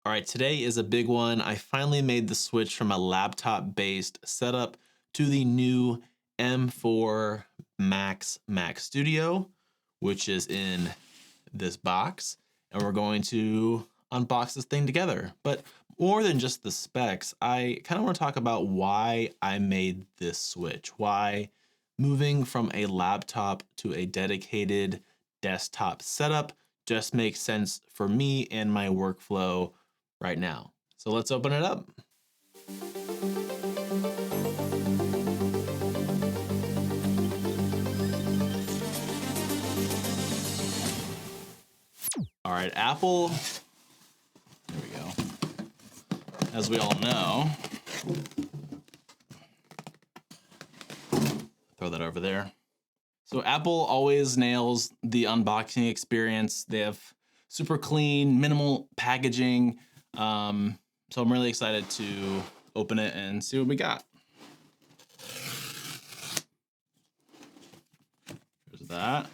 All right, today is a big one. I finally made the switch from a laptop-based setup to the new M4 Max Mac Studio, which is in this box. And we're going to unbox this thing together. But more than just the specs, I kind of want to talk about why I made this switch, why moving from a laptop to a dedicated desktop setup just makes sense for me and my workflow right now. So let's open it up. All right, Apple, there we go. As we all know, throw that over there. So Apple always nails the unboxing experience. They have super clean, minimal packaging. So I'm really excited to open it and see what we got. There's that.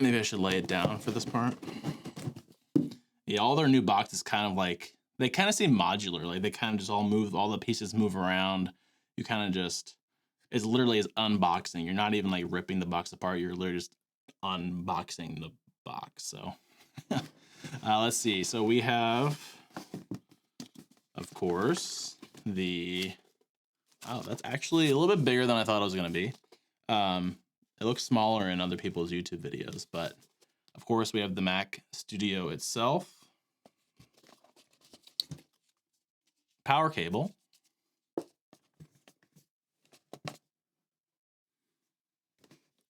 Maybe I should lay it down for this part. Yeah, all their new boxes kind of like, they kind of seem modular. Like they kind of just all move, all the pieces move around. You kind of just, it's literally as unboxing. You're not even like ripping the box apart. You're literally just unboxing the box. So let's see. So we have, of course, oh, that's actually a little bit bigger than I thought it was going to be. It looks smaller in other people's YouTube videos, but of course we have the Mac Studio itself. Power cable.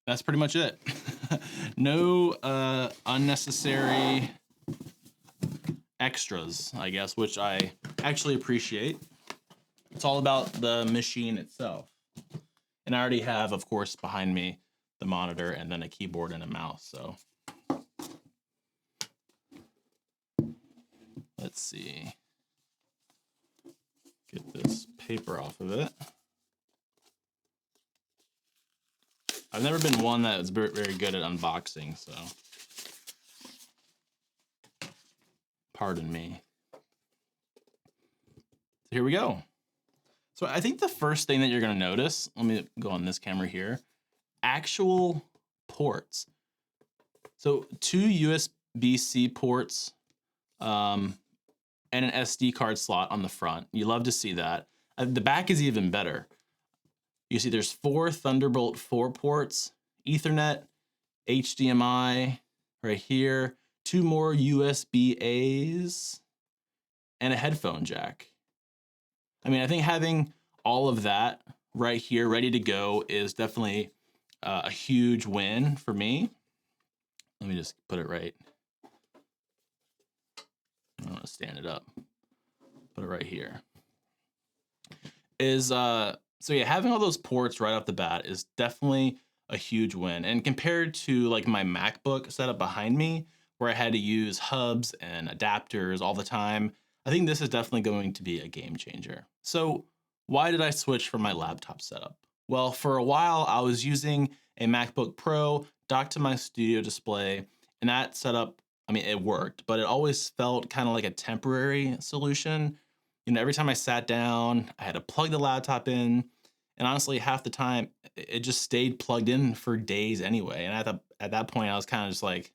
That's pretty much it. No unnecessary extras, I guess, which I actually appreciate. It's all about the machine itself. And I already have, of course, behind me, the monitor and then a keyboard and a mouse. So let's see. Get this paper off of it. I've never been one that was very good at unboxing, so pardon me. So here we go. So I think the first thing that you're gonna notice, let me go on this camera here, actual ports. So two USB-C ports and an SD card slot on the front. You love to see that. The back is even better. You see there's 4 Thunderbolt 4 ports, Ethernet, HDMI right here, 2 more USB-As, and a headphone jack. I mean, I think having all of that right here ready to go is definitely a huge win for me. Let me just put it right. I want to stand it up. Put it right here. So yeah, having all those ports right off the bat is definitely a huge win. And compared to like my MacBook setup behind me, where I had to use hubs and adapters all the time, I think this is definitely going to be a game changer. So why did I switch from my laptop setup? Well, for a while I was using a MacBook Pro docked to my studio display, and that setup, I mean, it worked, but it always felt kind of like a temporary solution. You know, every time I sat down, I had to plug the laptop in, and honestly, half the time it just stayed plugged in for days anyway. And at that point, I was kind of just like,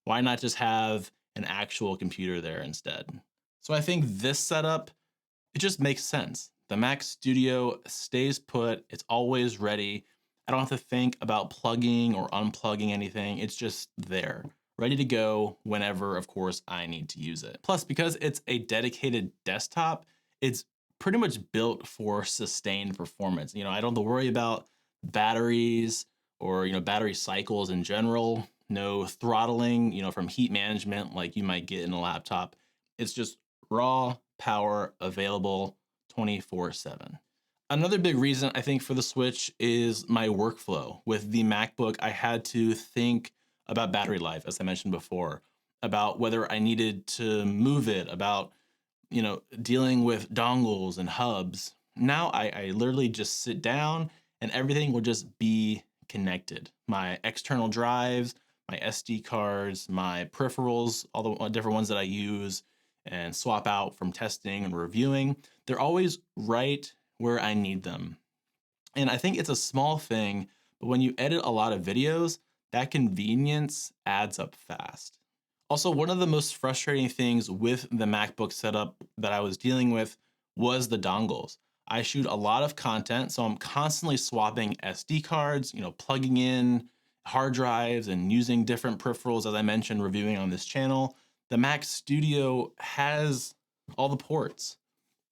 why not just have an actual computer there instead? So I think this setup, it just makes sense. The Mac Studio stays put. It's always ready. I don't have to think about plugging or unplugging anything. It's just there, ready to go whenever, of course, I need to use it. Plus, because it's a dedicated desktop, it's pretty much built for sustained performance. You know, I don't have to worry about batteries or, you know, battery cycles in general. No throttling, you know, from heat management like you might get in a laptop. It's just raw power available 24/7. Another big reason I think for the switch is my workflow. With the MacBook, I had to think about battery life, as I mentioned before, about whether I needed to move it, about, you know, dealing with dongles and hubs. Now I literally just sit down and everything will just be connected. My external drives, my SD cards, my peripherals, all the different ones that I use, and swap out from testing and reviewing. They're always right where I need them. And I think it's a small thing, but when you edit a lot of videos, that convenience adds up fast. Also, one of the most frustrating things with the MacBook setup that I was dealing with was the dongles. I shoot a lot of content, so I'm constantly swapping SD cards, plugging in hard drives and using different peripherals, as I mentioned, reviewing on this channel. The Mac Studio has all the ports.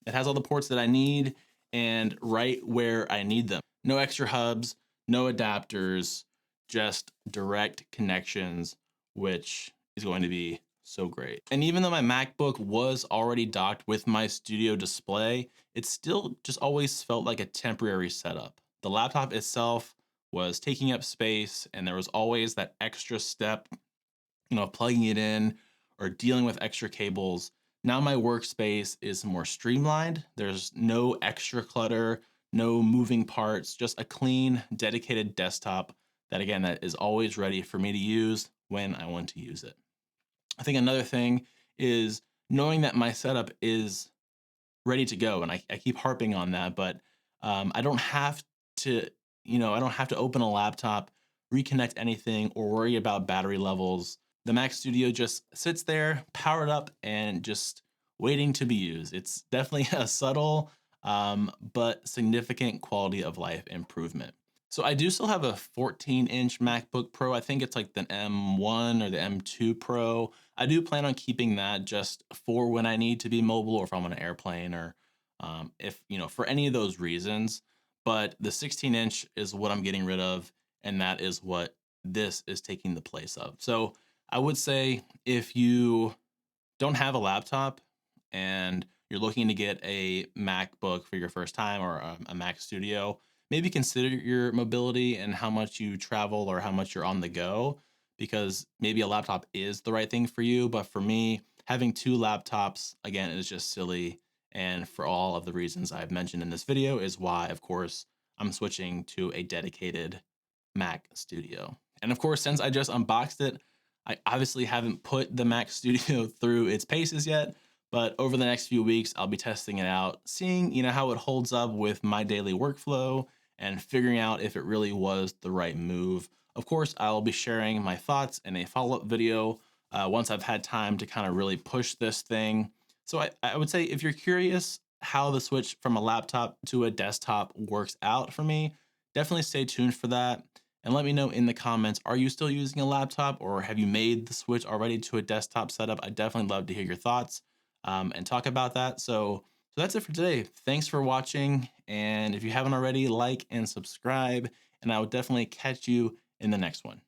It has all the ports that I need and right where I need them. No extra hubs, no adapters, just direct connections, which is going to be so great. And even though my MacBook was already docked with my studio display, it still just always felt like a temporary setup. The laptop itself was taking up space, and there was always that extra step, plugging it in or dealing with extra cables. Now my workspace is more streamlined. There's no extra clutter, no moving parts, just a clean, dedicated desktop that, again, that is always ready for me to use when I want to use it. I think another thing is knowing that my setup is ready to go, and I keep harping on that, but I don't have to, I don't have to open a laptop, reconnect anything, or worry about battery levels. The Mac Studio just sits there, powered up, and just waiting to be used. It's definitely a subtle but significant quality of life improvement. So I do still have a 14-inch MacBook Pro. I think it's like the M1 or the M2 Pro. I do plan on keeping that just for when I need to be mobile, or if I'm on an airplane, or if, for any of those reasons. But the 16-inch is what I'm getting rid of, and that is what this is taking the place of. So I would say if you don't have a laptop and you're looking to get a MacBook for your first time, or a Mac Studio, maybe consider your mobility and how much you travel or how much you're on the go, because maybe a laptop is the right thing for you. But for me, having two laptops, again, is just silly. And for all of the reasons I've mentioned in this video is why, of course, I'm switching to a dedicated Mac Studio. And of course, since I just unboxed it, I obviously haven't put the Mac Studio through its paces yet, but over the next few weeks, I'll be testing it out, seeing, how it holds up with my daily workflow, and figuring out if it really was the right move. Of course, I'll be sharing my thoughts in a follow-up video once I've had time to kind of really push this thing. So I would say, if you're curious how the switch from a laptop to a desktop works out for me, definitely stay tuned for that. And let me know in the comments, are you still using a laptop, or have you made the switch already to a desktop setup? I'd definitely love to hear your thoughts and talk about that. So that's it for today. Thanks for watching. And if you haven't already, like and subscribe, and I will definitely catch you in the next one.